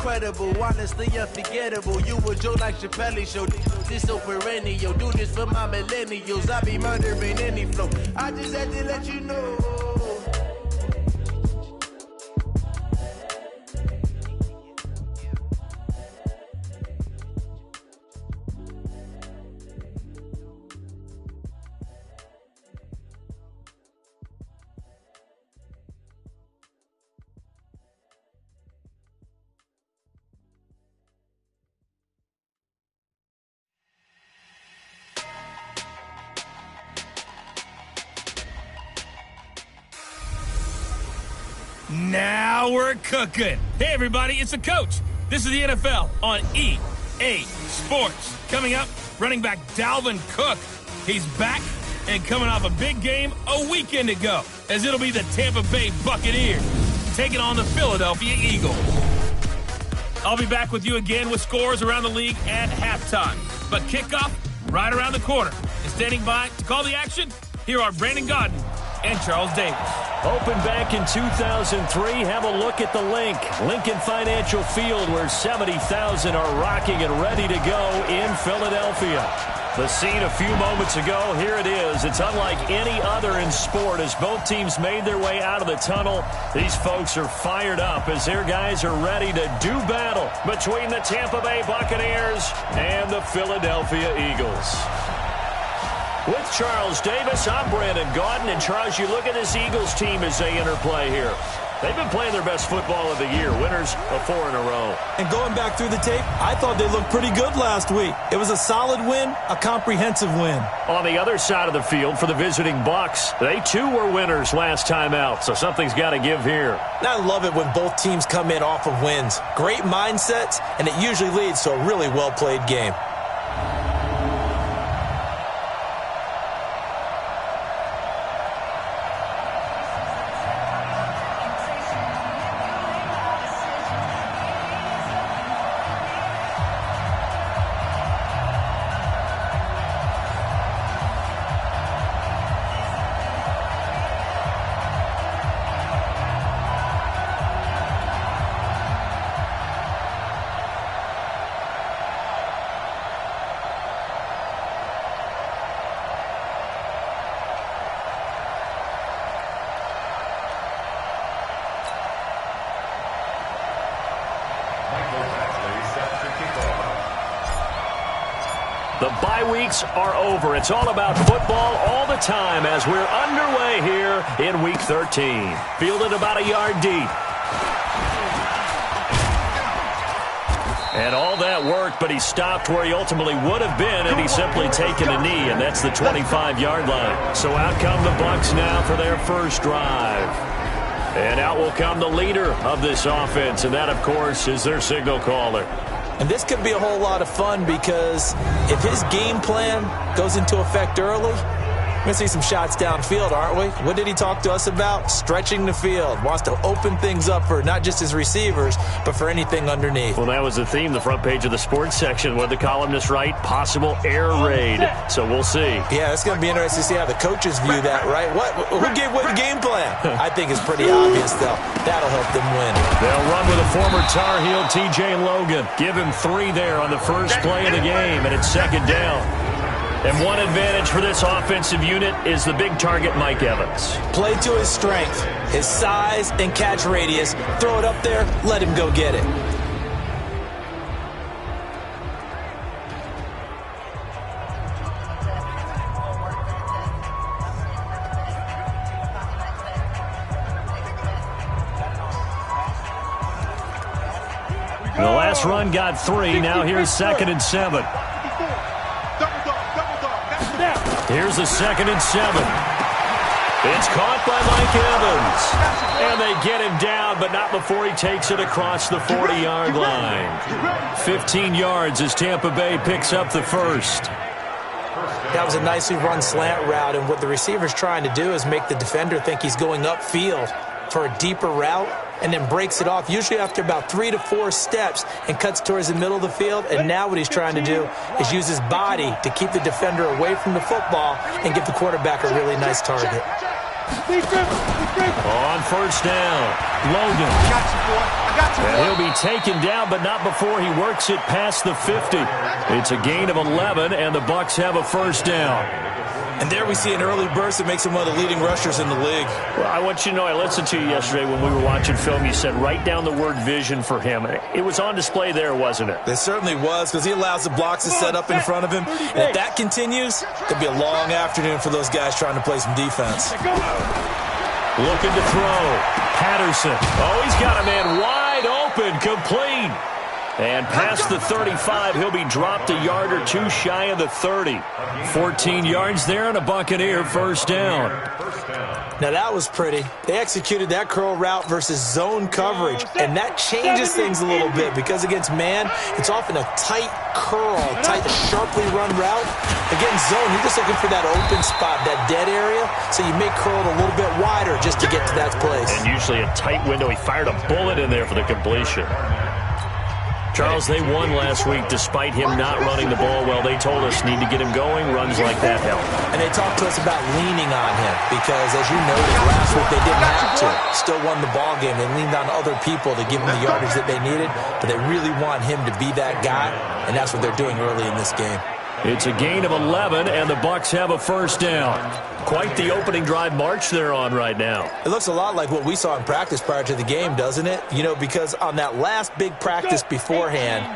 incredible, honestly unforgettable. You a joke like Chappelle Show. This so perennial. Do this for my millennials. I be murdering any flow. I just had to let you know. Now we're cooking. Hey, everybody, it's the coach. This is the NFL on EA Sports. Coming up, running back Dalvin Cook. He's back and coming off a big game a weekend ago, as it'll be the Tampa Bay Buccaneers taking on the Philadelphia Eagles. I'll be back with you again with scores around the league at halftime. But kickoff right around the corner. And standing by to call the action, here are Brandon Gaudin and Charles Davis. Opened back in 2003. Have a look at the link. Lincoln Financial Field, where 70,000 are rocking and ready to go in Philadelphia. The scene a few moments ago, here it is. It's unlike any other in sport as both teams made their way out of the tunnel. These folks are fired up as their guys are ready to do battle between the Tampa Bay Buccaneers and the Philadelphia Eagles. With Charles Davis, I'm Brandon Gaudin. And Charles, you look at this Eagles team as they interplay here. They've been playing their best football of the year, winners of 4 in a row. And going back through the tape, I thought they looked pretty good last week. It was a solid win, a comprehensive win. On the other side of the field for the visiting Bucs, they too were winners last time out, so something's got to give here. And I love it when both teams come in off of wins. Great mindsets, and it usually leads to a really well-played game. The bye weeks are over. It's all about football all the time as we're underway here in Week 13. Fielded about a yard deep. And all that worked, but he stopped where he ultimately would have been, and he's simply taken a knee, and that's the 25-yard line. So out come the Bucs now for their first drive. And out will come the leader of this offense, and that, of course, is their signal caller. And this could be a whole lot of fun because if his game plan goes into effect early, we're going to see some shots downfield, aren't we? What did he talk to us about? Stretching the field. Wants to open things up for not just his receivers, but for anything underneath. Well, that was the theme, the front page of the sports section, where the columnists write possible air raid. So we'll see. Yeah, it's going to be interesting to see how the coaches view that, right? Who gave what game plan? I think it's pretty obvious, though. That'll help them win. They'll run with a former Tar Heel, T.J. Logan. Give him 3 there on the first play of the game, and it's second down. And one advantage for this offensive unit is the big target, Mike Evans. Play to his strength, his size and catch radius. Throw it up there, let him go get it. The last run got 3. Now here's 2nd and 7. Here's the 2nd and 7. It's caught by Mike Evans. And they get him down, but not before he takes it across the 40-yard line. 15 yards as Tampa Bay picks up the first. That was a nicely run slant route, and what the receiver's trying to do is make the defender think he's going upfield for a deeper route, and then breaks it off, usually after about 3 to 4 steps, and cuts towards the middle of the field. And now what he's trying to do is use his body to keep the defender away from the football and give the quarterback a really nice target. On first down, Logan. And he'll be taken down, but not before he works it past the 50. It's a gain of 11, and the Bucs have a first down. And there we see an early burst that makes him one of the leading rushers in the league. Well, I want you to know, I listened to you yesterday when we were watching film. You said write down the word vision for him. It was on display there, wasn't it? It certainly was, because he allows the blocks to set up in front of him. And if that continues, it'll be a long afternoon for those guys trying to play some defense. Looking to throw. Patterson. Oh, he's got a man wide open, complete. And past the 35, he'll be dropped a yard or two shy of the 30. 14 yards there and a Buccaneer first down. Now that was pretty. They executed that curl route versus zone coverage, and that changes things a little bit because against man, it's often a tight curl, tight, sharply run route. Against zone, you're just looking for that open spot, that dead area, so you make curl it a little bit wider just to get to that place. And usually a tight window. He fired a bullet in there for the completion. Charles, they won last week despite him not running the ball well. They told us need to get him going. Runs like that help. And they talked to us about leaning on him because, as you noted, last week they didn't have to. Still won the ball game. They leaned on other people to give them the yardage that they needed, but they really want him to be that guy, and that's what they're doing early in this game. It's a gain of 11, and the Bucs have a first down. Quite the opening drive march they're on right now. It looks a lot like what we saw in practice prior to the game, doesn't it? You know, because on that last big practice beforehand,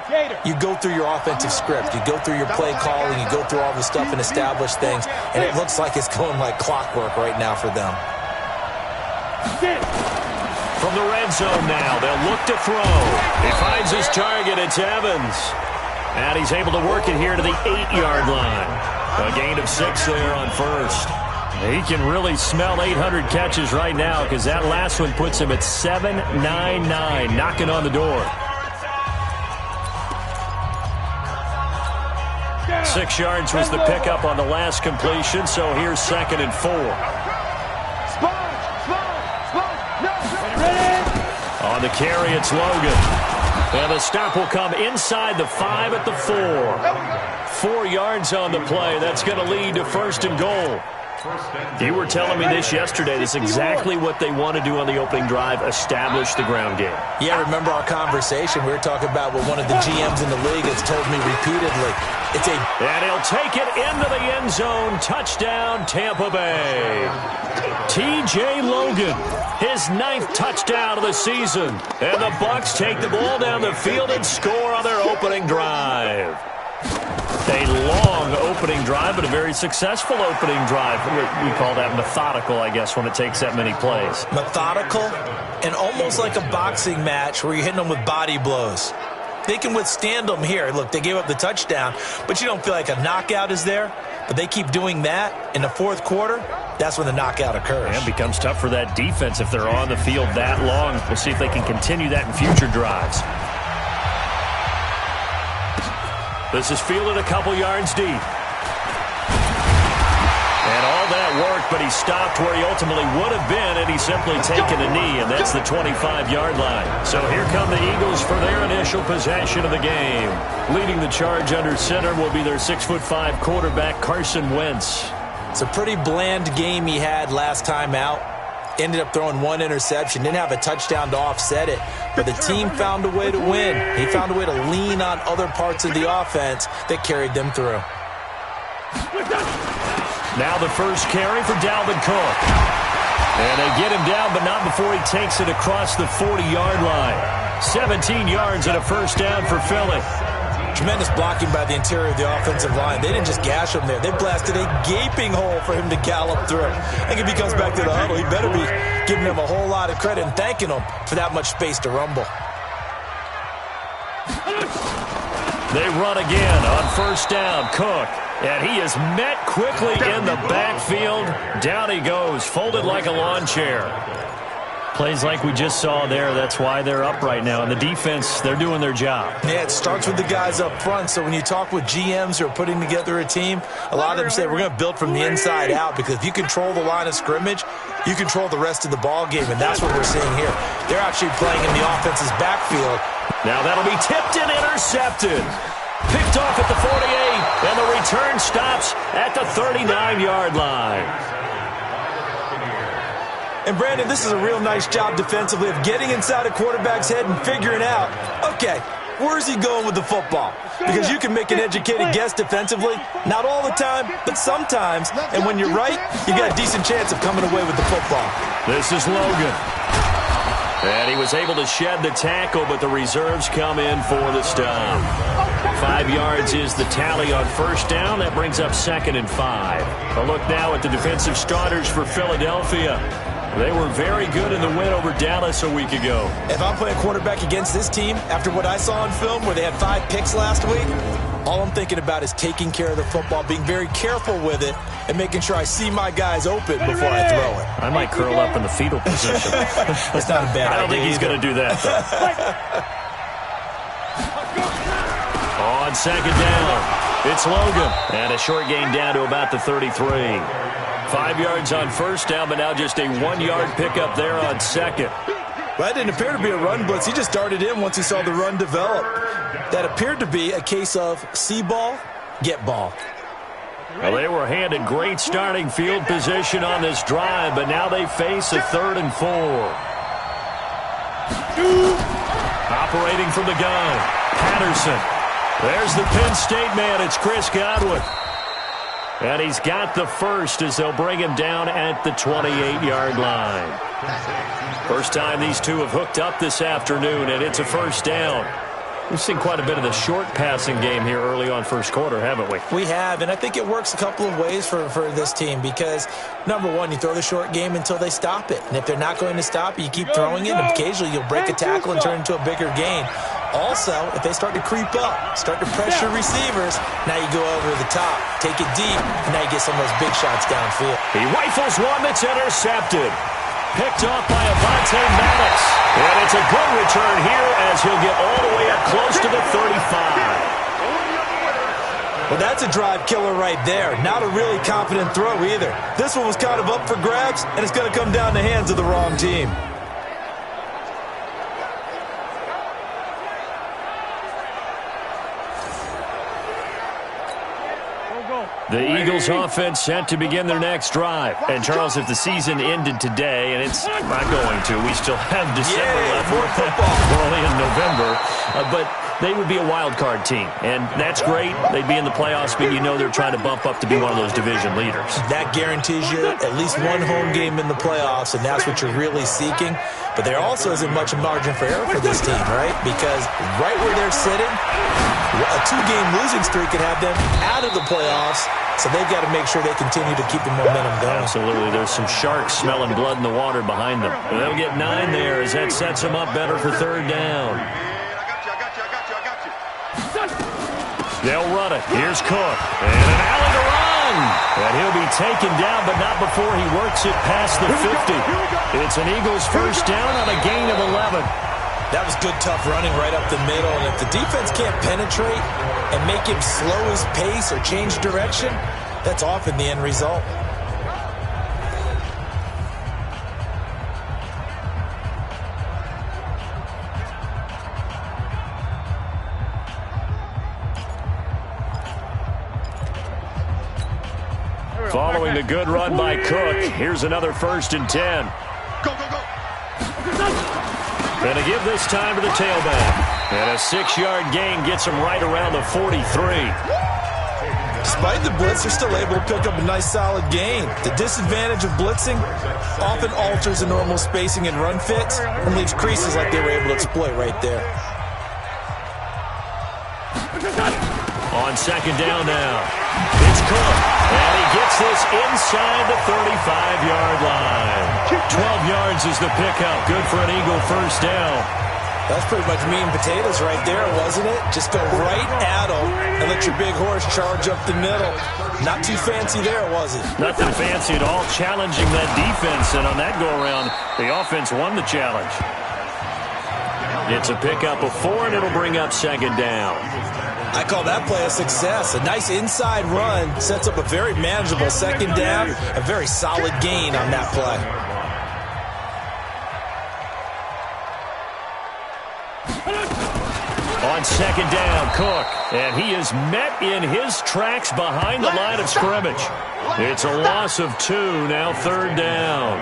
you go through your offensive script. You go through your play calling. You go through all the stuff and establish things. And it looks like it's going like clockwork right now for them. From the red zone now, they'll look to throw. He finds his target. It's Evans. And he's able to work it here to the 8-yard line. A gain of 6 there on first. He can really smell 800 catches right now because that last one puts him at 799, knocking on the door. 6 yards was the pickup on the last completion, so here's 2nd and 4. On the carry, it's Logan. And the stop will come inside the 5 at the 4. 4 yards on the play. That's going to lead to 1st and goal. You were telling me this yesterday. That's exactly what they want to do on the opening drive, establish the ground game. Yeah, remember our conversation. We were talking about what one of the GMs in the league has told me repeatedly. And he'll take it into the end zone. Touchdown, Tampa Bay. T.J. Logan, his 9th touchdown of the season. And the Bucs take the ball down the field and score on their opening drive. A long opening drive, but a very successful opening drive. We call that methodical, I guess, when it takes that many plays. Methodical and almost like a boxing match where you're hitting them with body blows. They can withstand them here. Look, they gave up the touchdown, but you don't feel like a knockout is there. But they keep doing that in the 4th quarter. That's when the knockout occurs. And it becomes tough for that defense if they're on the field that long. We'll see if they can continue that in future drives. This is fielded a couple yards deep. And all that worked, but he stopped where he ultimately would have been, and he's simply taken a knee, and that's the 25-yard line. So here come the Eagles for their initial possession of the game. Leading the charge under center will be their 6'5" quarterback, Carson Wentz. It's a pretty bland game he had last time out. Ended up throwing 1 interception. Didn't have a touchdown to offset it. But the team found a way to win. He found a way to lean on other parts of the offense that carried them through. Now the first carry for Dalvin Cook. And they get him down, but not before he takes it across the 40-yard line. 17 yards and a first down for Philly. Tremendous blocking by the interior of the offensive line. They didn't just gash him there. They blasted a gaping hole for him to gallop through. I think if he comes back to the huddle, he better be giving them a whole lot of credit and thanking them for that much space to rumble. They run again on first down. Cook. And he is met quickly in the backfield. Down he goes, folded like a lawn chair. Plays like we just saw there. That's why they're up right now. And the defense, they're doing their job. Yeah, it starts with the guys up front. So when you talk with GMs who are putting together a team, a lot of them say we're going to build from the inside out, because if you control the line of scrimmage, you control the rest of the ball game, and that's what we're seeing here. They're actually playing in the offense's backfield. Now that'll be tipped and intercepted. Picked off at the 48, and the return stops at the 39-yard line. And, Brandon, this is a real nice job defensively of getting inside a quarterback's head and figuring out, okay, where's he going with the football? Because you can make an educated guess defensively, not all the time, but sometimes. And when you're right, you got a decent chance of coming away with the football. This is Logan. And he was able to shed the tackle, but the reserves come in for the stop. 5 yards is the tally on first down. That brings up 2nd and 5. A look now at the defensive starters for Philadelphia. They were very good in the win over Dallas a week ago. If I'm playing quarterback against this team, after what I saw on film where they had 5 picks last week, all I'm thinking about is taking care of the football, being very careful with it, and making sure I see my guys open before I throw it. I might curl up in the fetal position. That's not a bad idea. I don't think he's going to do that, though. On 2nd down, it's Logan. And a short gain down to about the 33. 5 yards on first down, but now just a 1-yard pickup there on 2nd. Well, that didn't appear to be a run blitz. He just darted in once he saw the run develop. That appeared to be a case of see ball, get ball. Well, they were handed great starting field position on this drive, but now they face a 3rd and 4. Operating from the gun, Patterson. There's the Penn State man. It's Chris Godwin. And he's got the first as they'll bring him down at the 28-yard line. First time these two have hooked up this afternoon, and it's a first down. We've seen quite a bit of the short passing game here early on first quarter, haven't we? We have, and I think it works a couple of ways for this team because, number one, you throw the short game until they stop it. And if they're not going to stop it, you keep throwing it, and occasionally you'll break a tackle and turn it into a bigger gain. Also, if they start to creep up, start to pressure receivers, now you go over the top, take it deep, and now you get some of those big shots downfield. He rifles one that's intercepted. Picked off by Avonte Maddox. And it's a good return here as he'll get all the way up close to the 35. Well, that's a drive killer right there. Not a really confident throw either. This one was kind of up for grabs, and it's going to come down the hands of the wrong team. The Eagles offense set to begin their next drive. And, Charles, if the season ended today, and it's not going to, we still have December left. More football. We're only in November. But they would be a wild card team. And that's great. They'd be in the playoffs, but you know they're trying to bump up to be one of those division leaders. That guarantees you at least one home game in the playoffs, and that's what you're really seeking. But there also isn't much margin for error for this team, right? Because right where they're sitting, a 2-game losing streak could have them out of the playoffs, so they've got to make sure they continue to keep the momentum going. Absolutely. There's some sharks smelling blood in the water behind them. They'll get 9 there as that sets them up better for 3rd down. They'll run it. Here's Cook. And an alley to run. And he'll be taken down, but not before he works it past the 50. It's an Eagles first down on a gain of 11. That was good, tough running right up the middle. And if the defense can't penetrate and make him slow his pace or change direction, that's often the end result. Following the good run by Cook, here's another 1st and 10. Go, go, go. Going to give this time to the tailback. And a 6-yard gain gets him right around the 43. Despite the blitz, they're still able to pick up a nice solid gain. The disadvantage of blitzing often alters the normal spacing and run fits and leaves creases like they were able to exploit right there. On 2nd down now, it's Cook. And he gets this inside the 35-yard line. 12 yards is the pickup. Good for an Eagle first down. That's pretty much meat and potatoes right there, wasn't it? Just go right at them and let your big horse charge up the middle. Not too fancy there, was it? Nothing fancy at all. Challenging that defense, and on that go-around, the offense won the challenge. It's a pickup of 4, and it'll bring up 2nd down. I call that play a success. A nice inside run sets up a very manageable 2nd down. A very solid gain on that play. On 2nd down, Cook. And he is met in his tracks behind the line of scrimmage. It's a loss of 2, now 3rd down.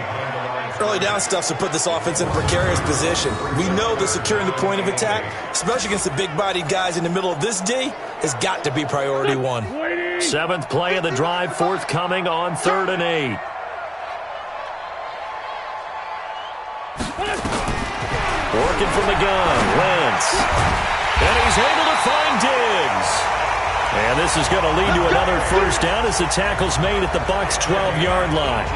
Early down stuff to put this offense in a precarious position. We know that securing the point of attack, especially against the big-bodied guys in the middle of this D, has got to be priority one. 7th play of the drive forthcoming on 3rd and 8. Working from the gun, Wentz. And he's able to find Diggs. And this is going to lead to another first down as the tackle's made at the Bucs' 12-yard line.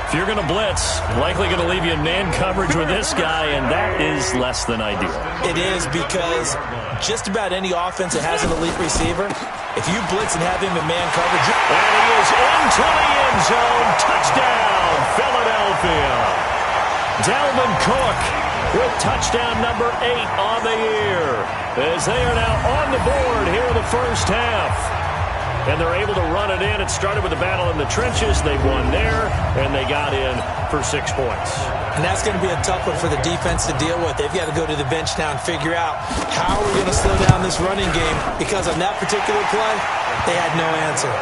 If you're going to blitz, likely going to leave you in man coverage with this guy, and that is less than ideal. It is, because just about any offense that has an elite receiver, if you blitz and have him in man coverage... And he is into the end zone. Touchdown, Philadelphia. Dalvin Cook with touchdown number 8 on the year, as they are now on the board here in the first half. And they're able to run it in. It started with a battle in the trenches. They won there, and they got in for 6 points. And that's going to be a tough one for the defense to deal with. They've got to go to the bench now and figure out how are we going to slow down this running game, because on that particular play, they had no answer.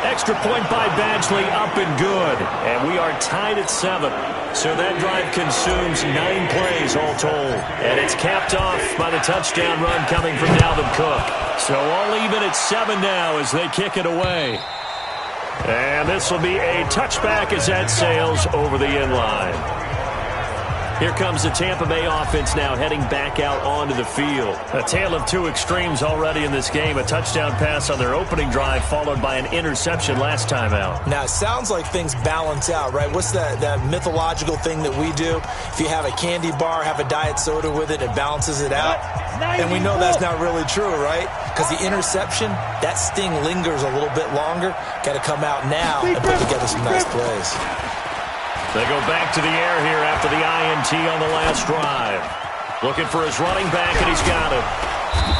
Extra point by Badgley, up and good. And we are tied at 7. So that drive consumes 9 plays all told. And it's capped off by the touchdown run coming from Dalvin Cook. So all even at 7 now as they kick it away. And this will be a touchback as that sails over the end line. Here comes the Tampa Bay offense now heading back out onto the field. A tale of 2 extremes already in this game. A touchdown pass on their opening drive followed by an interception last time out. Now, it sounds like things balance out, right? What's that mythological thing that we do? If you have a candy bar, have a diet soda with it, it balances it out. And we know that's not really true, right? Because the interception, that sting lingers a little bit longer. Got to come out now and put together some nice plays. They go back to the air here after the INT on the last drive. Looking for his running back, and he's got it.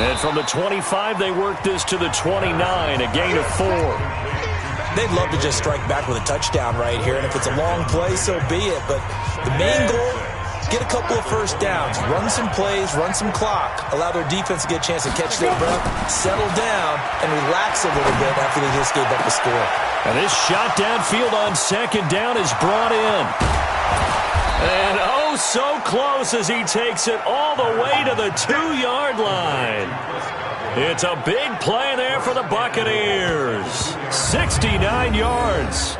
And from the 25, they work this to the 29, a gain of 4. They'd love to just strike back with a touchdown right here, and if it's a long play, so be it. But the main goal, get a couple of first downs, run some plays, run some clock, allow their defense to get a chance to catch their breath, settle down, and relax a little bit after they just gave up a score. And this shot downfield on 2nd down is brought in. And oh, so close as he takes it all the way to the 2-yard line. It's a big play there for the Buccaneers. 69 yards.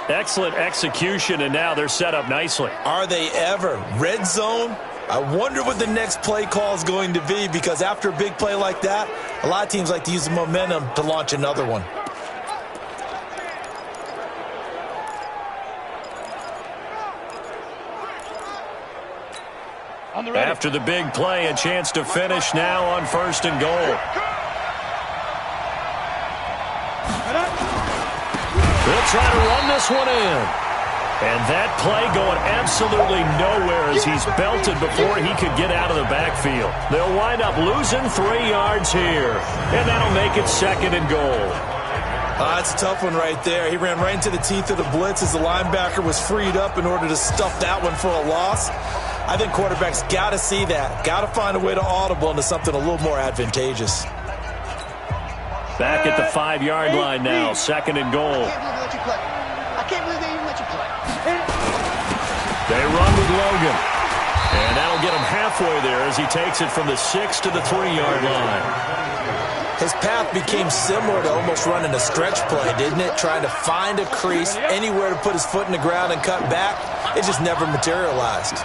Excellent execution, and now they're set up nicely. Are they ever? Red zone? I wonder what the next play call is going to be, because after a big play like that, a lot of teams like to use the momentum to launch another one. After the big play, a chance to finish now on 1st and goal. They'll try to run this one in. And that play going absolutely nowhere as he's belted before he could get out of the backfield. They'll wind up losing 3 yards here. And that'll make it 2nd and goal. That's a tough one right there. He ran right into the teeth of the blitz as the linebacker was freed up in order to stuff that one for a loss. I think quarterbacks got to see that. Got to find a way to audible into something a little more advantageous. Back at the 5-yard line now, 2nd and goal. I can't believe they even let you play. They run with Logan. And that'll get him halfway there as he takes it from the 6 to the 3-yard line. His path became similar to almost running a stretch play, didn't it? Trying to find a crease, anywhere to put his foot in the ground and cut back. It just never materialized.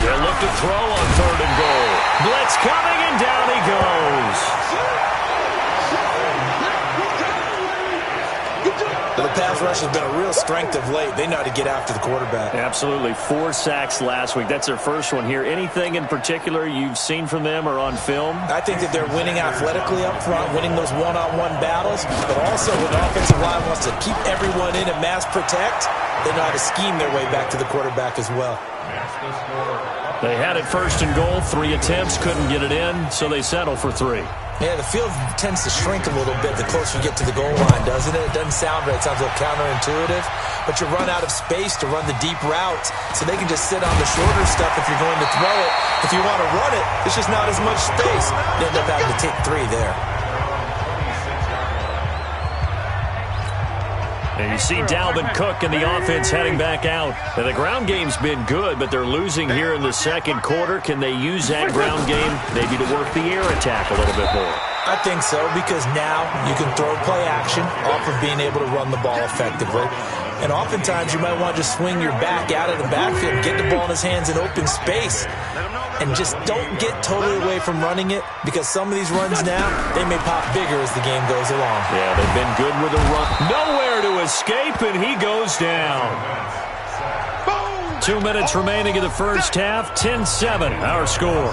They'll look to throw on 3rd and goal. Blitz coming, and down he goes. The pass rush has been a real strength of late. They know how to get after the quarterback. Absolutely. 4 sacks last week. That's their first one here. Anything in particular you've seen from them or on film? I think that they're winning athletically up front, winning those one-on-one battles, but also when the offensive line wants to keep everyone in and mass protect, they know how to scheme their way back to the quarterback as well. They had it 1st and goal. 3 attempts, couldn't get it in, so they settle for 3. Yeah, the field tends to shrink a little bit the closer you get to the goal line, doesn't it? It doesn't sound right. It sounds a little counterintuitive. But you run out of space to run the deep routes, so they can just sit on the shorter stuff if you're going to throw it. If you want to run it, it's just not as much space. You end up having to take 3 there. And you see Dalvin Cook and the offense heading back out. And the ground game's been good, but they're losing here in the second quarter. Can they use that ground game maybe to work the air attack a little bit more? I think so, because now you can throw play action off of being able to run the ball effectively. And oftentimes you might want to just swing your back out of the backfield, get the ball in his hands in open space, and just don't get totally away from running it, because some of these runs now, they may pop bigger as the game goes along. Yeah, they've been good with a run. Nowhere to escape, and he goes down. 2 minutes remaining in the first half, 10-7, our score.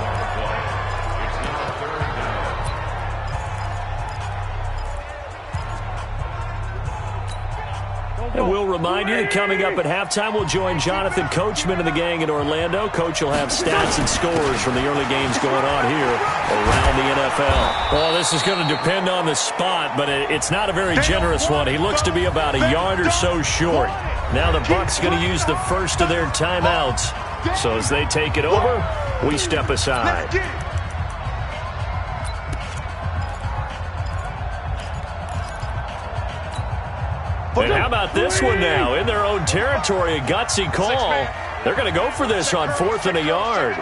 And we'll remind you that coming up at halftime, we'll join Jonathan Coachman and the gang in Orlando. Coach will have stats and scores from the early games going on here around the NFL. Well, this is going to depend on the spot, but it's not a very generous one. He looks to be about a yard or so short. Now the Bucs going to use the first of their timeouts. So as they take it over, we step aside. And how about this one now? In their own territory, a gutsy call. They're going to go for this on 4th and a yard.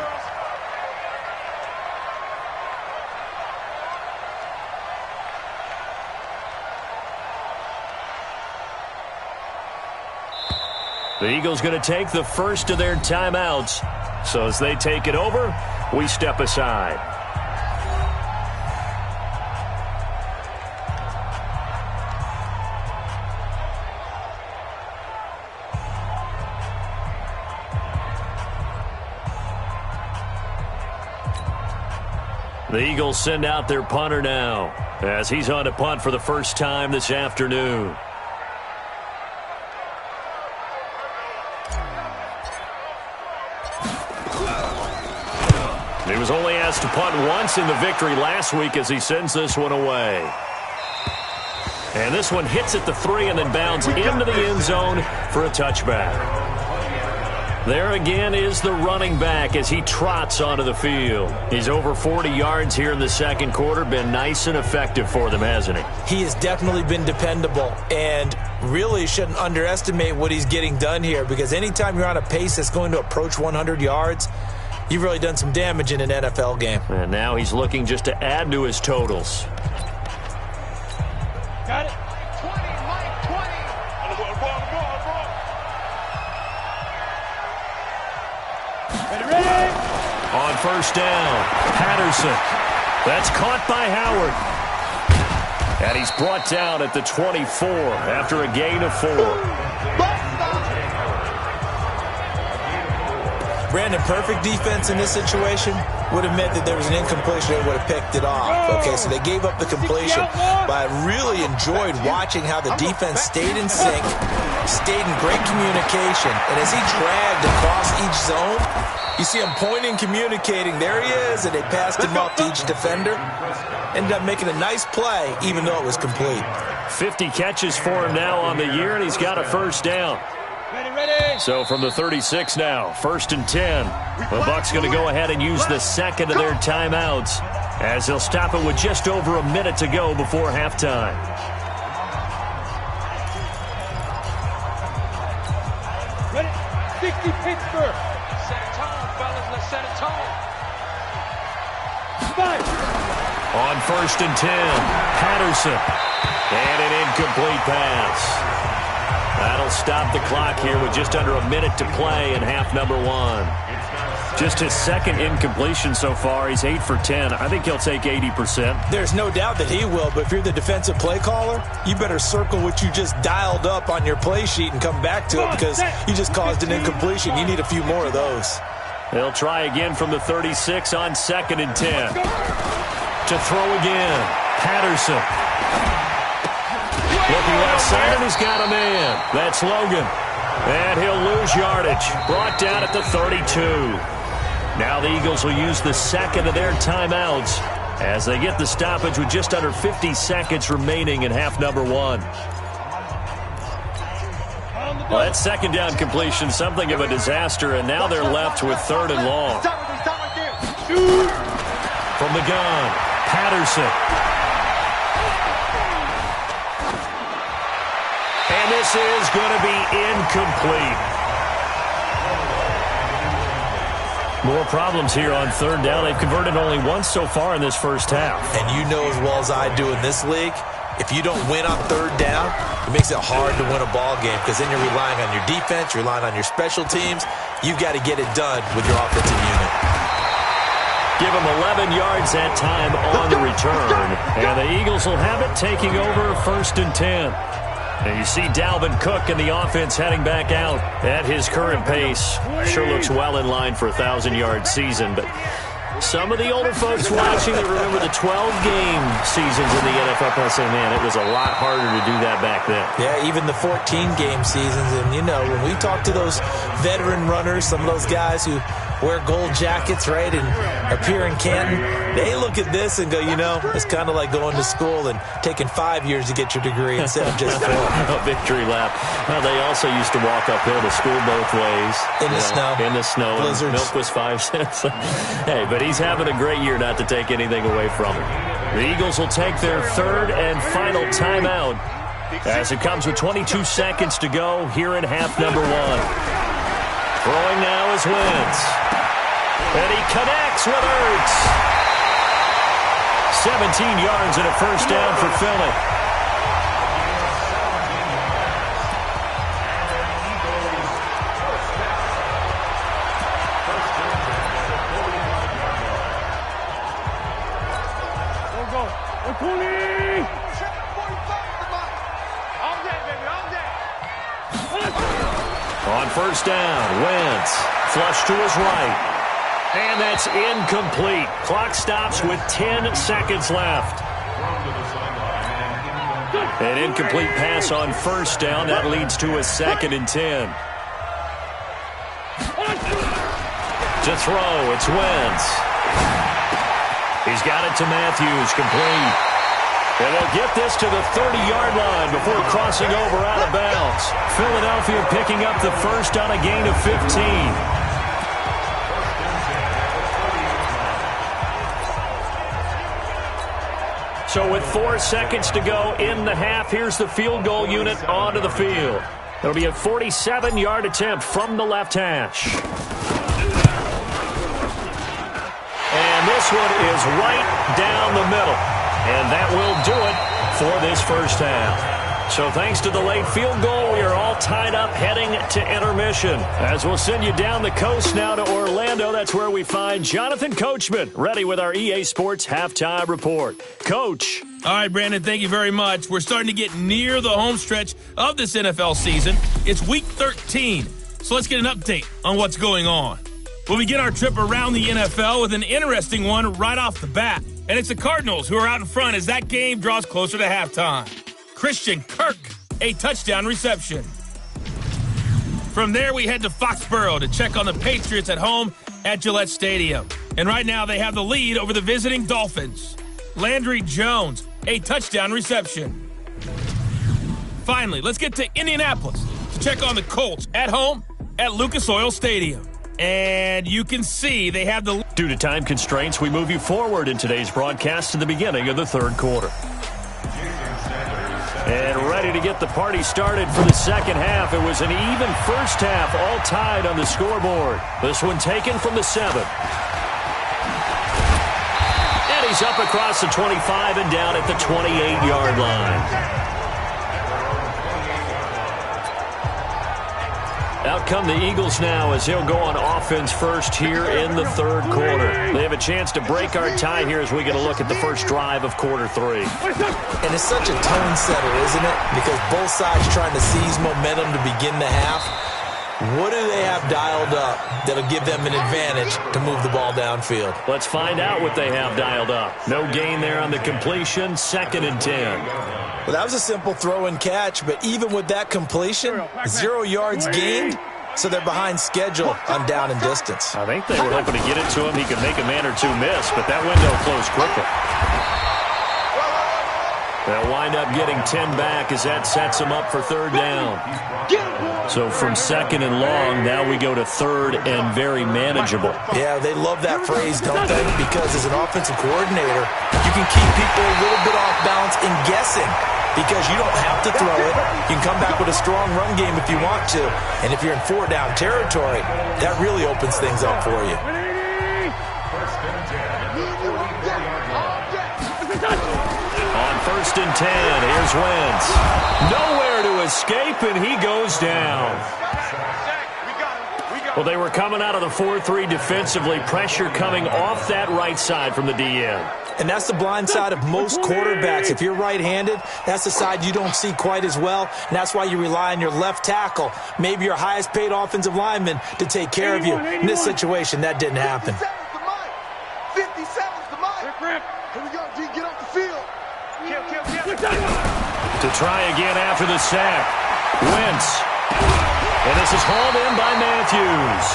The Eagles going to take the first of their timeouts. So as they take it over, we step aside. The Eagles send out their punter now as he's on to punt for the first time this afternoon. He was only asked to punt once in the victory last week as he sends this one away. And this one hits at the 3 and then bounds into the end zone for a touchback. There again is the running back as he trots onto the field. He's over 40 yards here in the second quarter. Been nice and effective for them, hasn't he? He has definitely been dependable, and really shouldn't underestimate what he's getting done here, because anytime you're on a pace that's going to approach 100 yards, you've really done some damage in an NFL game. And now he's looking just to add to his totals. Got it. On first down, Patterson. That's caught by Howard. And he's brought down at the 24 after a gain of 4. Brandon, perfect defense in this situation would have meant that there was an incompletion. They would have picked it off. Okay, so they gave up the completion. But I really enjoyed watching how the defense stayed in sync, stayed in great communication. And as he dragged across each zone, you see him pointing, communicating. There he is, and they passed him off to each defender. Ended up making a nice play, even though it was complete. 50 catches for him now on the year, and he's got a first down. So from the 36 now, 1st and 10. The Bucs going to go ahead and use the second of their timeouts as they'll stop it with just over a minute to go before halftime. Ready? 60 Pittsburgh. Set a tone, fellas. Let's set a tone. On 1st and 10, Patterson. And an incomplete pass. That'll stop the clock here with just under a minute to play in half number 1. Just his second incompletion so far. He's 8 for 10. I think he'll take 80%. There's no doubt that he will, but if you're the defensive play caller, you better circle what you just dialed up on your play sheet and come back to it, because you just caused an incompletion. You need a few more of those. They'll try again from the 36 on 2nd and 10. To throw again, Patterson. Looking left side, and he's got a man. That's Logan. And he'll lose yardage. Brought down at the 32. Now the Eagles will use the second of their timeouts as they get the stoppage with just under 50 seconds remaining in half number 1. Well, that second down completion, something of a disaster, and now they're left with 3rd and long. From the gun, Patterson. And And this is going to be incomplete. More problems here on third down. They've converted only once so far in this first half. And you know as well as I do in this league, if you don't win on third down, it makes it hard to win a ball game because then you're relying on your defense, you're relying on your special teams. You've got to get it done with your offensive unit. Give them 11 yards that time on the return. And the Eagles will have it, taking over 1st and 10. And you see Dalvin Cook and the offense heading back out at his current pace. Sure looks well in line for a 1,000-yard season, but some of the older folks watching that remember the 12-game seasons in the NFL will say, man, it was a lot harder to do that back then. Yeah, even the 14-game seasons. And, you know, when we talk to those veteran runners, some of those guys who wear gold jackets, right, and appear in Canton, they look at this and go, you know, it's kind of like going to school and taking 5 years to get your degree instead of just 4. A victory lap. Well, they also used to walk uphill to school both ways. In the snow. In the snow. Blizzards. Milk was 5 cents. Hey, but he's having a great year, not to take anything away from him. The Eagles will take their third and final timeout as it comes with 22 seconds to go here in half number 1. Throwing now is Wentz. And he connects with Ertz. 17 yards and a first down for Philly. On first down, Wentz. Flush to his right. And that's incomplete. Clock stops with 10 seconds left. An incomplete pass on first down. That leads to a 2nd and 10. To throw, it's Wentz. He's got it to Matthews, complete. And they'll get this to the 30-yard line before crossing over out of bounds. Philadelphia picking up the first on a gain of 15. So with 4 seconds to go in the half, here's the field goal unit onto the field. It'll be a 47-yard attempt from the left hash. And this one is right down the middle. And that will do it for this first half. So thanks to the late field goal, we are all tied up heading to intermission. As we'll send you down the coast now to Orlando, that's where we find Jonathan Coachman, ready with our EA Sports Halftime Report. Coach. All right, Brandon, thank you very much. We're starting to get near the home stretch of this NFL season. It's Week 13, so let's get an update on what's going on. We'll begin our trip around the NFL with an interesting one right off the bat. And it's the Cardinals who are out in front as that game draws closer to halftime. Christian Kirk, a touchdown reception. From there, we head to Foxborough to check on the Patriots at home at Gillette Stadium. And right now, they have the lead over the visiting Dolphins. Landry Jones, a touchdown reception. Finally, let's get to Indianapolis to check on the Colts at home at Lucas Oil Stadium. And you can see they have the... Due to time constraints, we move you forward in today's broadcast to the beginning of the third quarter. And ready to get the party started for the second half. It was an even first half, all tied on the scoreboard. This one taken from the 7. And he's up across the 25 and down at the 28-yard line. Out come the Eagles now as they'll go on offense first here in the third quarter. They have a chance to break our tie here as we get a look at the first drive of quarter 3. And it's such a tone setter, isn't it? Because both sides trying to seize momentum to begin the half. What do they have dialed up that'll give them an advantage to move the ball downfield? Let's find out what they have dialed up. No gain there on the completion, 2nd and 10. Well, that was a simple throw and catch, but even with that completion, 0 yards gained, so they're behind schedule on down and distance. I think they were hoping to get it to him. He could make a man or two miss, but that window closed quickly. They'll wind up getting 10 back as that sets them up for third down. So from 2nd and long, now we go to 3rd and very manageable. Yeah, they love that phrase, don't they? Because as an offensive coordinator, you can keep people a little bit off balance and guessing because you don't have to throw it. You can come back with a strong run game if you want to. And if you're in 4-down territory, that really opens things up for you. On 1st and 10, here's Wentz. Nowhere to escape, and he goes down. Well, they were coming out of the 4-3 defensively. Pressure coming off that right side from the DN. And that's the blind side of most quarterbacks. If you're right-handed, that's the side you don't see quite as well. And that's why you rely on your left tackle, maybe your highest-paid offensive lineman, to take care of you. In this situation, that didn't happen. 57's the mic. Here we go, D. Get off the field. To try again after the sack. Wentz. And this is hauled in by Matthews.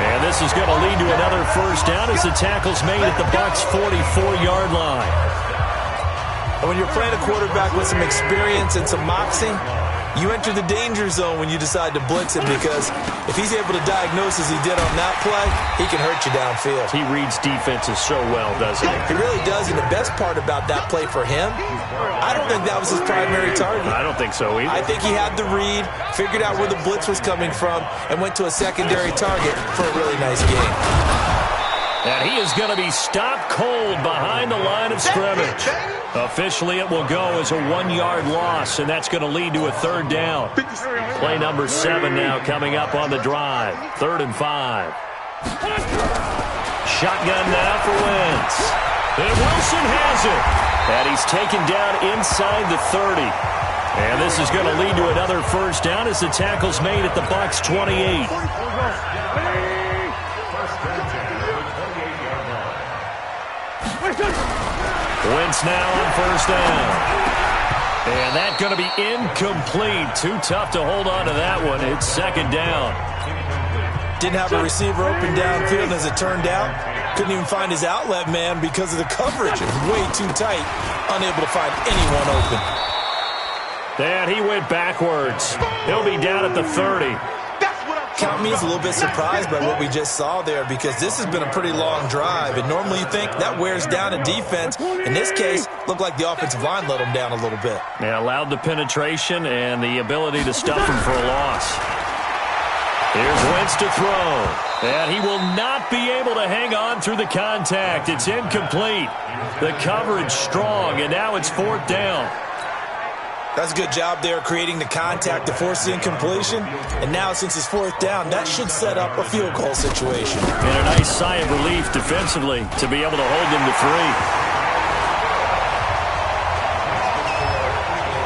And this is going to lead to another first down as the tackle's made at the Bucs' 44-yard line. And when you're playing a quarterback with some experience and some moxie, you enter the danger zone when you decide to blitz him, because if he's able to diagnose as he did on that play, he can hurt you downfield. He reads defenses so well, doesn't he? He really does, and the best part about that play for him, I don't think that was his primary target. I don't think so either. I think he had the read, figured out where the blitz was coming from, and went to a secondary target for a really nice game. And he is going to be stopped cold behind the line of scrimmage. Officially, it will go as a 1-yard loss, and that's going to lead to a 3rd down. Play number 7 now coming up on the drive. 3rd and 5. Shotgun now for Wentz. And Wilson has it. And he's taken down inside the 30. And this is going to lead to another first down as the tackle's made at the Bucs' 28. Wentz now on 1st down. And that's going to be incomplete. Too tough to hold on to that one. It's 2nd down. Didn't have a receiver open downfield, and as it turned out, couldn't even find his outlet man because of the coverage. It was way too tight. Unable to find anyone open. And he went backwards. He'll be down at the 30. Count me as a little bit surprised by what we just saw there, because this has been a pretty long drive, and normally you think that wears down a defense. In this case, looked like the offensive line let him down a little bit. Yeah, allowed the penetration and the ability to stuff him for a loss. Here's Wentz to throw, and he will not be able to hang on through the contact. It's incomplete. The coverage strong, and now it's 4th down. That's a good job there creating the contact to force the incompletion. And now, since it's 4th down, that should set up a field goal situation. And a nice sigh of relief defensively to be able to hold them to 3.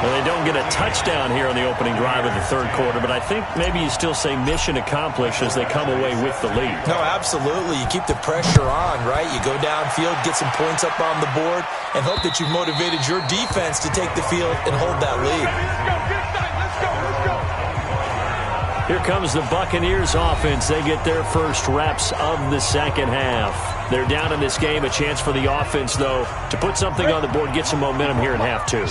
Well, they don't get a touchdown here on the opening drive of the 3rd quarter, but I think maybe you still say mission accomplished as they come away with the lead. No, absolutely. You keep the pressure on, right? You go downfield, get some points up on the board, and hope that you've motivated your defense to take the field and hold that lead. Here comes the Buccaneers offense. They get their first reps of the 2nd half. They're down in this game. A chance for the offense, though, to put something on the board, get some momentum here in half 2.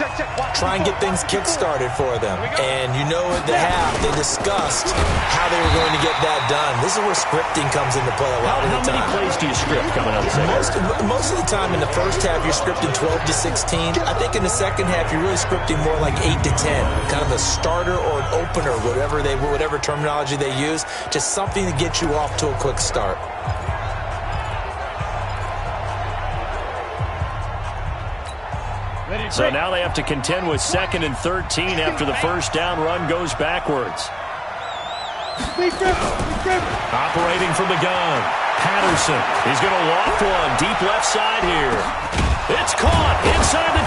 Try and get things kick-started for them. And you know at the half, they discussed how they were going to get that done. This is where scripting comes into play a lot of the time. How many plays do you script coming out of the second? Most of the time in the first half, you're scripting 12 to 16. I think in the second half, you're really scripting more like 8 to 10. Kind of a starter or an opener, whatever terminology they use. Just something to get you off to a quick start. So now they have to contend with 2nd and 13 after the first down run goes backwards. Operating from the gun, Patterson. He's going to loft one deep left side here. It's caught inside the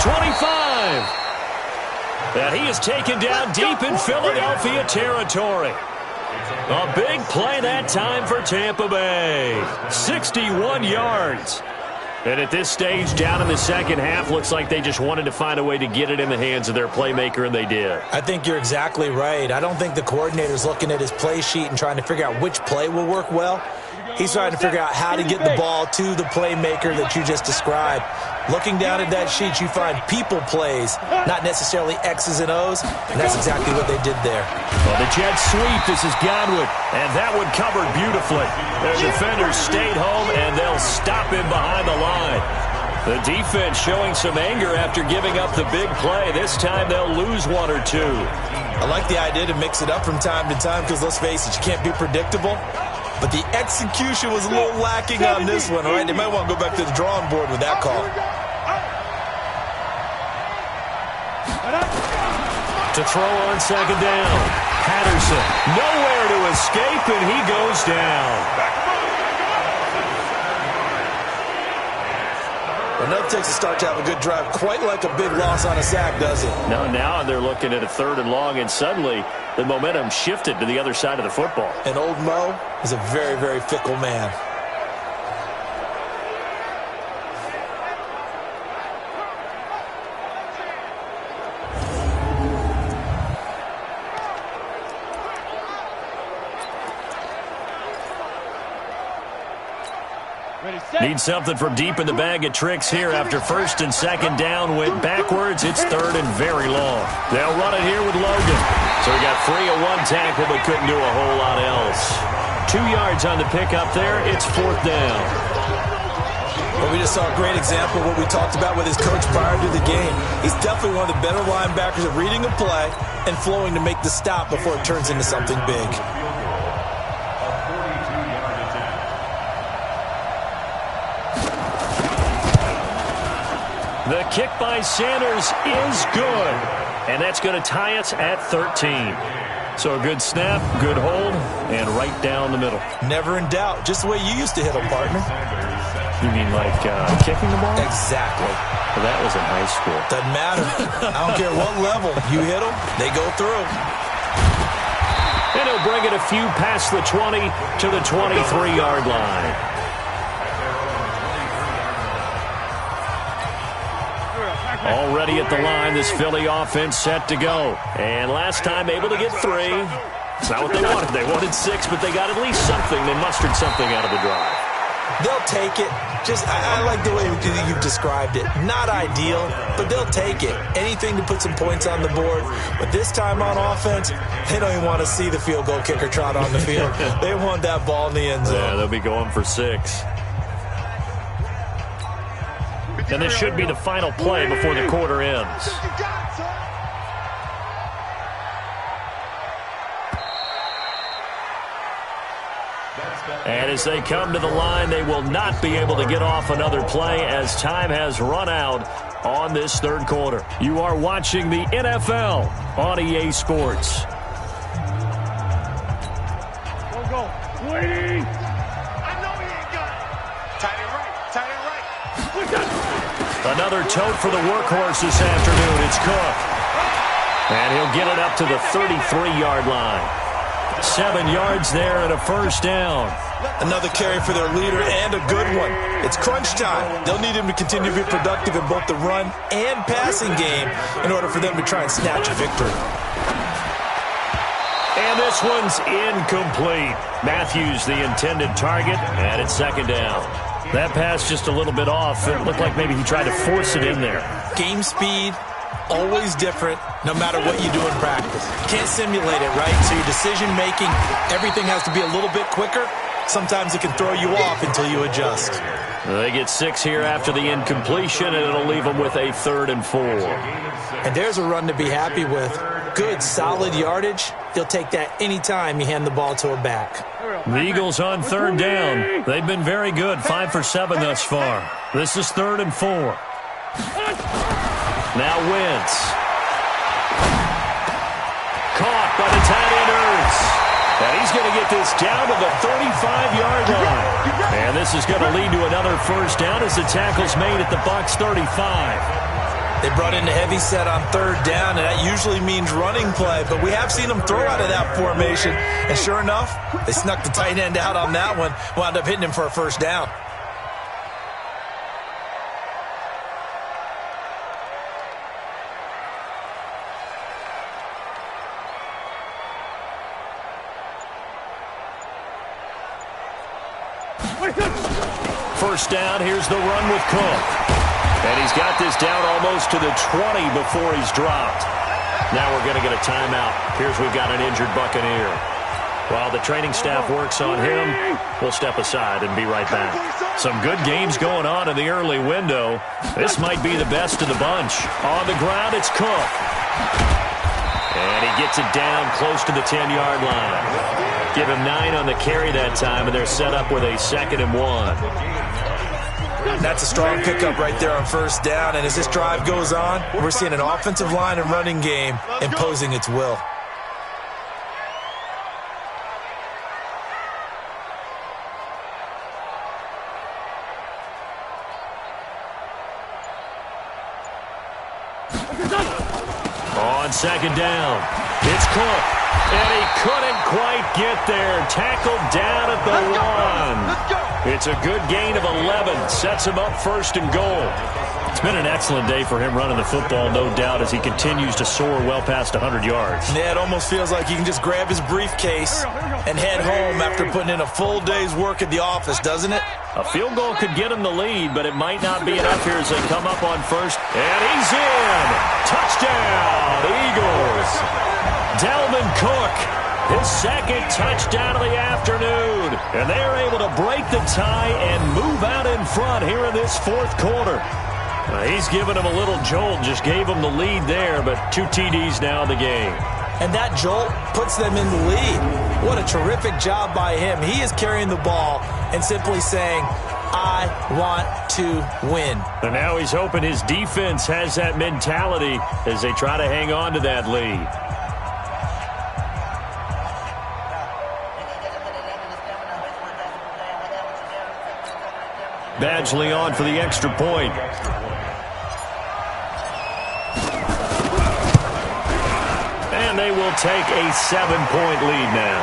25. And he is taken down deep in Philadelphia territory. A big play that time for Tampa Bay. 61 yards. And at this stage, down in the second half, looks like they just wanted to find a way to get it in the hands of their playmaker, and they did. I think you're exactly right. I don't think the coordinator's looking at his play sheet and trying to figure out which play will work well. He's trying to figure out how to get the ball to the playmaker that you just described. Looking down at that sheet, you find people plays, not necessarily X's and O's, and that's exactly what they did there. Well, the jet sweep, this is Godwin, and that one covered beautifully. Their defenders stayed home, and they'll stop him behind the line. The defense showing some anger after giving up the big play. This time they'll lose one or two. I like the idea to mix it up from time to time because, let's face it, you can't be predictable. But the execution was a little lacking on this one, right? They might want to go back to the drawing board with that call. To throw on second down. Patterson, nowhere to escape, and he goes down. Enough takes a start to have a good drive, quite like a big loss on a sack, does it? No, now they're looking at a 3rd and long, and suddenly the momentum shifted to the other side of the football. And old Mo is a very, very fickle man. Need something from deep in the bag of tricks here after 1st and 2nd down went backwards. It's 3rd and very long. They'll run it here with Logan. So he got free of one tackle but couldn't do a whole lot else. 2 yards on the pickup there. It's 4th down. Well, we just saw a great example of what we talked about with his coach prior to the game. He's definitely one of the better linebackers at reading a play and flowing to make the stop before it turns into something big. The kick by Sanders is good. And that's going to tie us at 13. So a good snap, good hold, and right down the middle. Never in doubt. Just the way you used to hit them, partner. You mean like kicking the ball? Exactly. Well, that was in high school. Doesn't matter. I don't care what level. You hit them, they go through. And he'll bring it a few past the 20 to the 23-yard line. Already at the line, this Philly offense set to go. And last time able to get 3. It's not what they wanted. They wanted 6, but they got at least something. They mustered something out of the drive. They'll take it. I like the way you've described it. Not ideal, but they'll take it. Anything to put some points on the board. But this time on offense, they don't even want to see the field goal kicker trot on the field. They want that ball in the end zone. Yeah, they'll be going for 6. And this should be the final play before the quarter ends. And as they come to the line, they will not be able to get off another play as time has run out on this 3rd quarter. You are watching the NFL on EA Sports. Go. Wait. I know he ain't got it. Tight end right. Another tote for the workhorse this afternoon. It's Cook. And he'll get it up to the 33-yard line. 7 yards there and a 1st down. Another carry for their leader and a good one. It's crunch time. They'll need him to continue to be productive in both the run and passing game in order for them to try and snatch a victory. And this one's incomplete. Matthews the intended target, and it's 2nd down. That pass just a little bit off. It looked like maybe he tried to force it in there. Game speed, always different, no matter what you do in practice. Can't simulate it, right? So your decision-making, everything has to be a little bit quicker. Sometimes it can throw you off until you adjust. They get 6 here after the incompletion, and it'll leave them with a 3rd and 4. And there's a run to be happy with. Good, solid yardage. He'll take that anytime you hand the ball to a back. The Eagles on 3rd down. They've been very good, 5 for 7 thus far. This is 3rd and 4. Now Wentz. Caught by the tight end Ertz. And he's going to get this down to the 35-yard line. And this is going to lead to another 1st down as the tackle's made at the Bucs 35. They brought in a heavy set on 3rd down, and that usually means running play. But we have seen them throw out of that formation. And sure enough, they snuck the tight end out on that one. Wound up hitting him for a 1st down. First down, here's the run with Cook. And he's got this down almost to the 20 before he's dropped. Now we're going to get a timeout. Here's we've got an injured Buccaneer. While the training staff works on him, we'll step aside and be right back. Some good games going on in the early window. This might be the best of the bunch. On the ground, it's Cook. And he gets it down close to the 10-yard line. Give him 9 on the carry that time, and they're set up with a 2nd and 1. That's a strong pickup right there on first down. And as this drive goes on, we're seeing an offensive line and running game imposing its will. On 2nd down, it's Cook, and he couldn't quite get there. Tackled down at the 1. It's a good gain of 11. Sets him up 1st and goal. It's been an excellent day for him running the football, no doubt, as he continues to soar well past 100 yards. Yeah, it almost feels like he can just grab his briefcase and head home after putting in a full day's work at the office, doesn't it? A field goal could get him the lead, but it might not be enough here as they come up on first. And he's in! Touchdown, Eagles! Dalvin Cook, his 2nd touchdown of the afternoon. And they're able to break the tie and move out in front here in this 4th quarter. He's given him a little jolt, just gave him the lead there, but 2 TDs now in the game. And that jolt puts them in the lead. What a terrific job by him. He is carrying the ball and simply saying, I want to win. And now he's hoping his defense has that mentality as they try to hang on to that lead. Badgley on for the extra point. And they will take a 7-point lead now.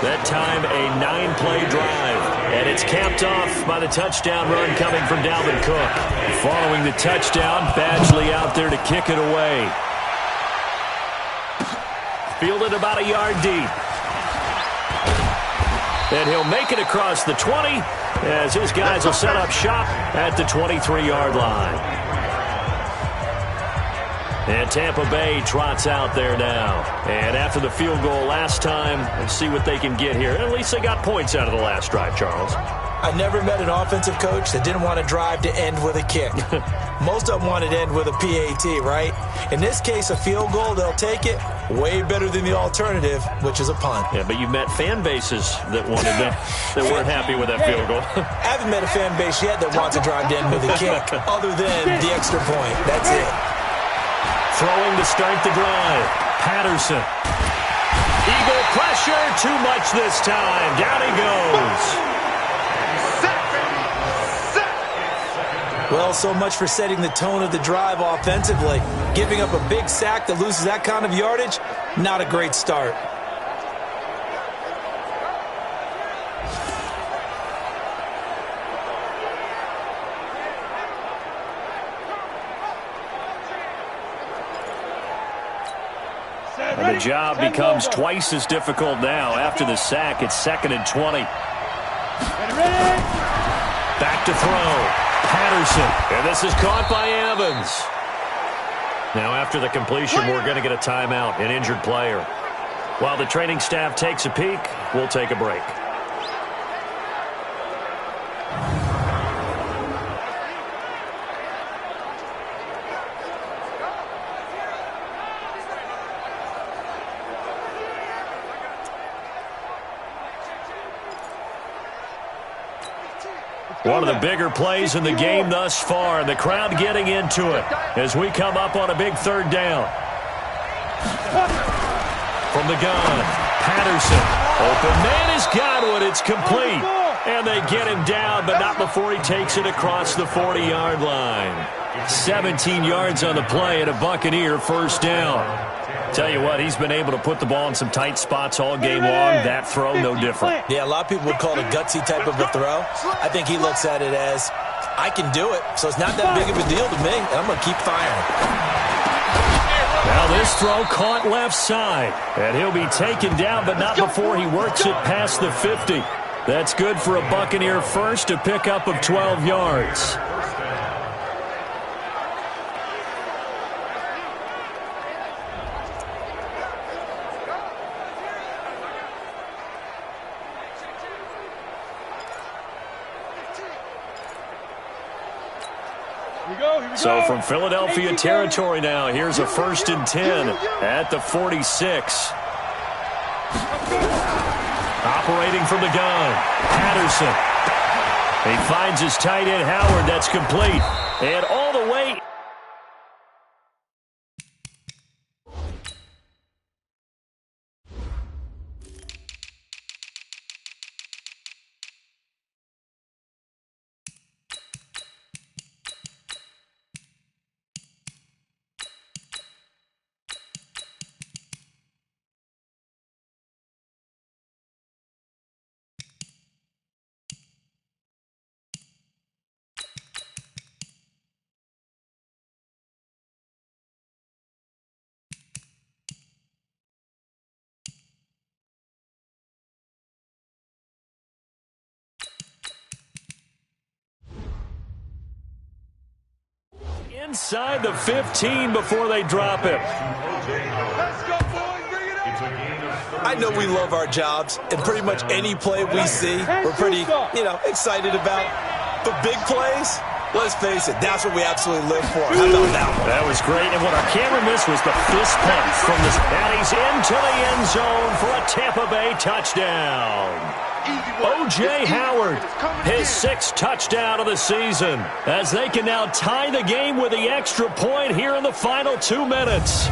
That time a 9-play drive. And it's capped off by the touchdown run coming from Dalvin Cook. Following the touchdown, Badgley out there to kick it away. Fielded about a yard deep. And he'll make it across the 20 as his guys will set up shop at the 23-yard line. And Tampa Bay trots out there now. And after the field goal last time, let's see what they can get here. At least they got points out of the last drive, Charles. I never met an offensive coach that didn't want to drive to end with a kick. Most of them wanted to end with a PAT, right? In this case, a field goal, they'll take it. Way better than the alternative, which is a punt. Yeah, but you met fan bases that wanted that weren't happy with that field goal. I haven't met a fan base yet that wants to drive to end with a kick, other than the extra point. That's it. Throwing to start the drive. Patterson. Eagle pressure. Too much this time. Down he goes. Well, so much for setting the tone of the drive offensively. Giving up a big sack that loses that kind of yardage, not a great start. And the job becomes twice as difficult now. After the sack, it's 2nd and 20. Back to throw. Patterson. And this is caught by Evans. Now, after the completion, we're going to get a timeout, an injured player. While the training staff takes a peek, we'll take a break. One of the bigger plays in the game thus far, and the crowd getting into it as we come up on a big 3rd down. From the gun, Patterson. Open man is Godwin. It's complete. And they get him down, but not before he takes it across the 40-yard line. 17 yards on the play and a Buccaneer 1st down. Tell you what, he's been able to put the ball in some tight spots all game long. That throw, no different. Yeah, a lot of people would call it a gutsy type of a throw. I think he looks at it as, I can do it, so it's not that big of a deal to me, and I'm going to keep firing. Now this throw caught left side, and he'll be taken down, but not before he works it past the 50. That's good for a Buccaneer first, a pickup of 12 yards. So from Philadelphia territory now, here's a 1st and 10 at the 46. Operating from the gun, Patterson. He finds his tight end, Howard. That's complete. And all the way. Inside the 15 before they drop him. I know we love our jobs, and pretty much any play we see, we're pretty, excited about. But big plays, let's face it, that's what we absolutely live for. How about that one? That was great, and what our camera missed was the fist pump from the Patties into the end zone for a Tampa Bay touchdown. O.J. Howard, his 6th touchdown of the season, as they can now tie the game with the extra point here in the final 2 minutes.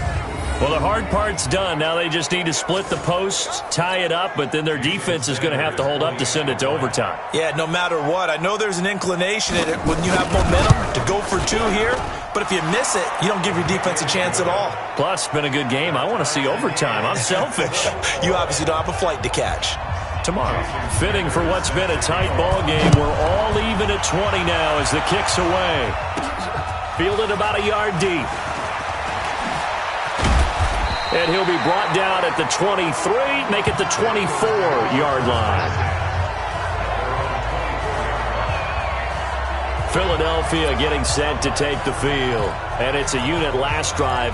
Well, the hard part's done. Now they just need to split the posts, tie it up, but then their defense is going to have to hold up to send it to overtime. Yeah, no matter what. I know there's an inclination in it when you have momentum to go for 2 here, but if you miss it, you don't give your defense a chance at all. Plus, it's been a good game. I want to see overtime. I'm selfish. You obviously don't have a flight to catch. Tomorrow, fitting for what's been a tight ball game. We're all even at 20 now as the kick's away. Fielded about a yard deep. And he'll be brought down at the 23, make it the 24-yard line. Philadelphia getting set to take the field. And it's a unit last drive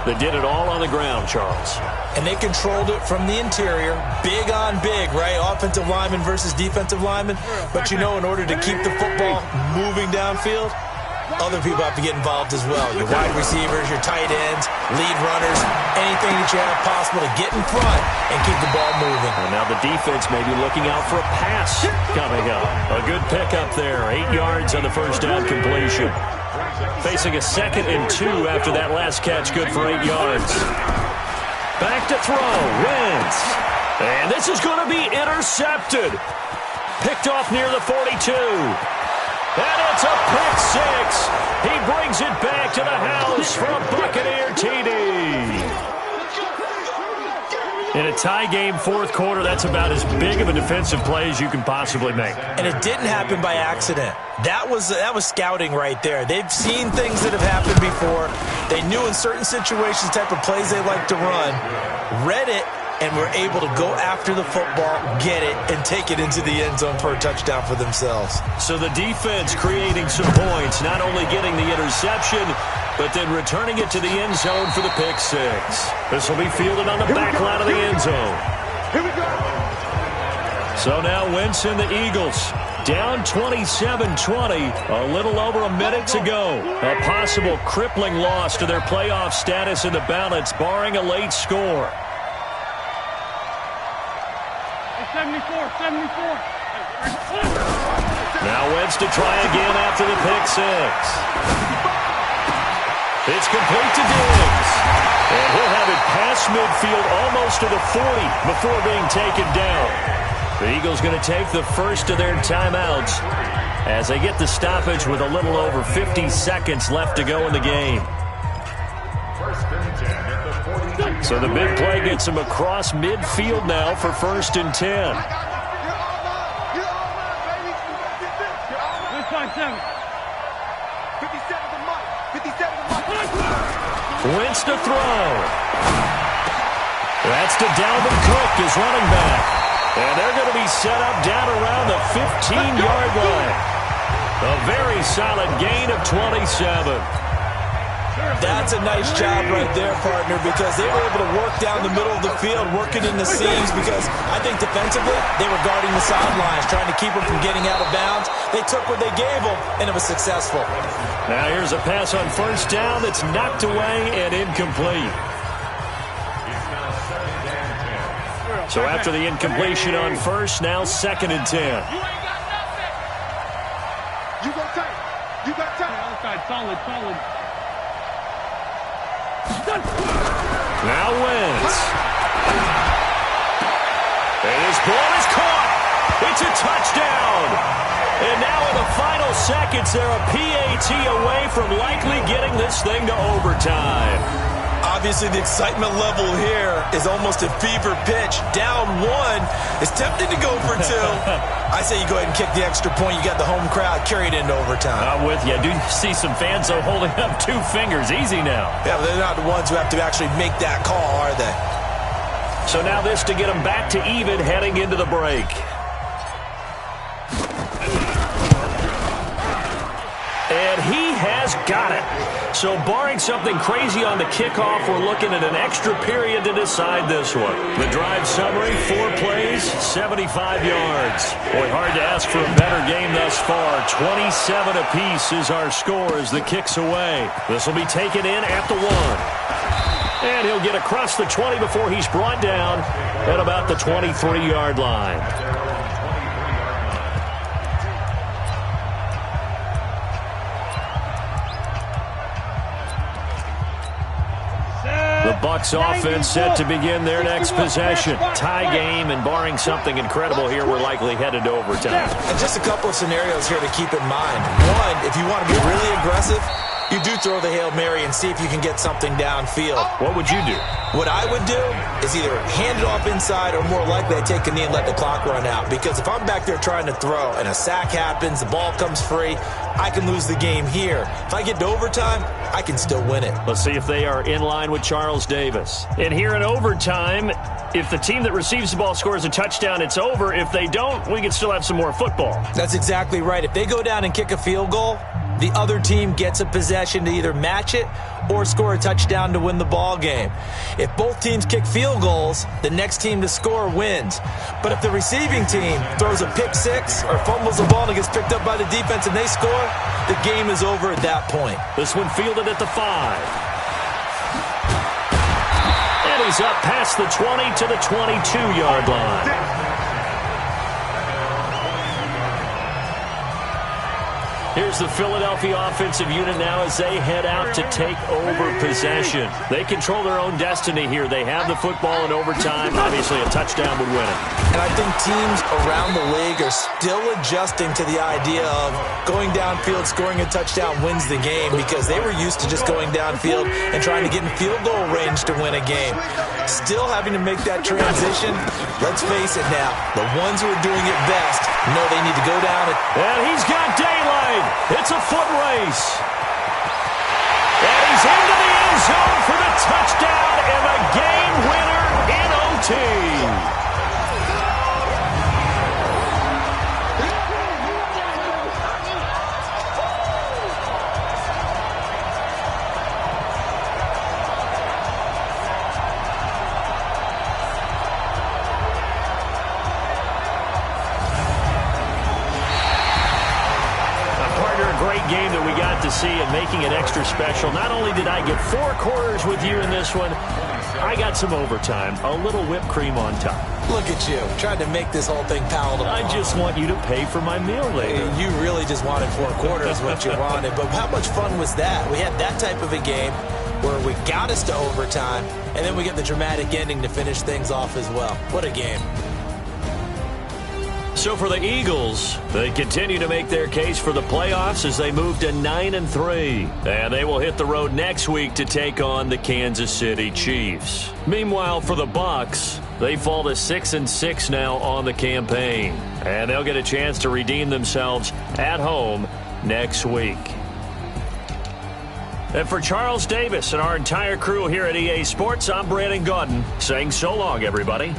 that did it all on the ground, Charles. And they controlled it from the interior. Big on big, right? Offensive lineman versus defensive lineman. But in order to keep the football moving downfield, other people have to get involved as well. Your wide receivers, your tight ends, lead runners, anything that you have possible to get in front and keep the ball moving. And now the defense may be looking out for a pass coming up. A good pickup there. 8 yards on the first down completion. Facing a 2nd and 2 after that last catch, good for 8 yards. Back to throw, Wentz. And this is going to be intercepted. Picked off near the 42. And it's a pick 6. He brings it back to the house for a Buccaneer TD. In a tie game, 4th quarter, that's about as big of a defensive play as you can possibly make. And it didn't happen by accident. That was scouting right there. They've seen things that have happened before. They knew in certain situations the type of plays they like to run, read it, and were able to go after the football, get it, and take it into the end zone for a touchdown for themselves. So the defense creating some points, not only getting the interception, but then returning it to the end zone for the pick 6. This will be fielded on the back line of the end zone. Here we go. So now Wentz and the Eagles down 27-20, a little over a minute to go. A possible crippling loss to their playoff status in the balance, barring a late score. 74. Now Wentz to try again after the pick 6. It's complete to Diggs. And he'll have it past midfield almost to the 40 before being taken down. The Eagles going to take the first of their timeouts as they get the stoppage with a little over 50 seconds left to go in the game. So the big play gets him across midfield now for 1st and 10. Wentz to throw. That's to Dalvin Cook, his running back. And they're going to be set up down around the 15-yard line. A very solid gain of 27. That's a nice job right there, partner, because they were able to work down the middle of the field, working in the seams, because I think defensively they were guarding the sidelines, trying to keep them from getting out of bounds. They took what they gave them, and it was successful. Now here's a pass on first down that's knocked away and incomplete. So after the incompletion on first, now 2nd and 10. You ain't got nothing. You go tight. You got tight. Outside, solid. Now Wentz. And his ball is caught. It's a touchdown. And now in the final seconds, they're a PAT away from likely getting this thing to overtime. Obviously, the excitement level here is almost a fever pitch. Down 1. It's tempting to go for 2. I say you go ahead and kick the extra point. You got the home crowd. Carry it into overtime. I'm with you. I do see some fans, though, holding up 2 fingers. Easy now. Yeah, but they're not the ones who have to actually make that call, are they? So now this to get them back to even heading into the break. And he has got it. So barring something crazy on the kickoff, we're looking at an extra period to decide this one. The drive summary, 4 plays, 75 yards. Boy, hard to ask for a better game thus far. 27 apiece is our score as the kick's away. This will be taken in at the 1. And he'll get across the 20 before he's brought down at about the 23-yard line. The Bucs offense set to begin their next possession. Tie game, and barring something incredible here, we're likely headed to overtime. And just a couple of scenarios here to keep in mind. One, if you want to be really aggressive, you do throw the Hail Mary and see if you can get something downfield. What would you do? What I would do is either hand it off inside or more likely I take a knee and let the clock run out. Because if I'm back there trying to throw and a sack happens, the ball comes free, I can lose the game here. If I get to overtime, I can still win it. Let's see if they are in line with Charles Davis. And here in overtime, if the team that receives the ball scores a touchdown, it's over. If they don't, we can still have some more football. That's exactly right. If they go down and kick a field goal, the other team gets a possession to either match it or score a touchdown to win the ball game. If both teams kick field goals, the next team to score wins. But if the receiving team throws a pick 6 or fumbles the ball and gets picked up by the defense and they score, the game is over at that point. This one fielded at the 5. And he's up past the 20 to the 22-yard line. Here's the Philadelphia offensive unit now as they head out to take over possession. They control their own destiny here. They have the football in overtime. Obviously, a touchdown would win it. And I think teams around the league are still adjusting to the idea of going downfield, scoring a touchdown wins the game, because they were used to just going downfield and trying to get in field goal range to win a game. Still having to make that transition. Let's face it now, the ones who are doing it best know they need to go down. And he's got daylight. It's a foot race. And he's into the end zone for the touchdown and the game winner in OT. Game that we got to see and making it extra special. Not only did I get 4 quarters with you in this one, I got some overtime, a little whipped cream on top. Look at you, trying to make this whole thing palatable. I just want you to pay for my meal later. You really just wanted 4 quarters, what you wanted. But how much fun was that? We had that type of a game where we got us to overtime, and then we get the dramatic ending to finish things off as well. What a game. So for the Eagles, they continue to make their case for the playoffs as they move to 9-3. And they will hit the road next week to take on the Kansas City Chiefs. Meanwhile, for the Bucs, they fall to 6-6 now on the campaign. And they'll get a chance to redeem themselves at home next week. And for Charles Davis and our entire crew here at EA Sports, I'm Brandon Gaudin saying so long, everybody.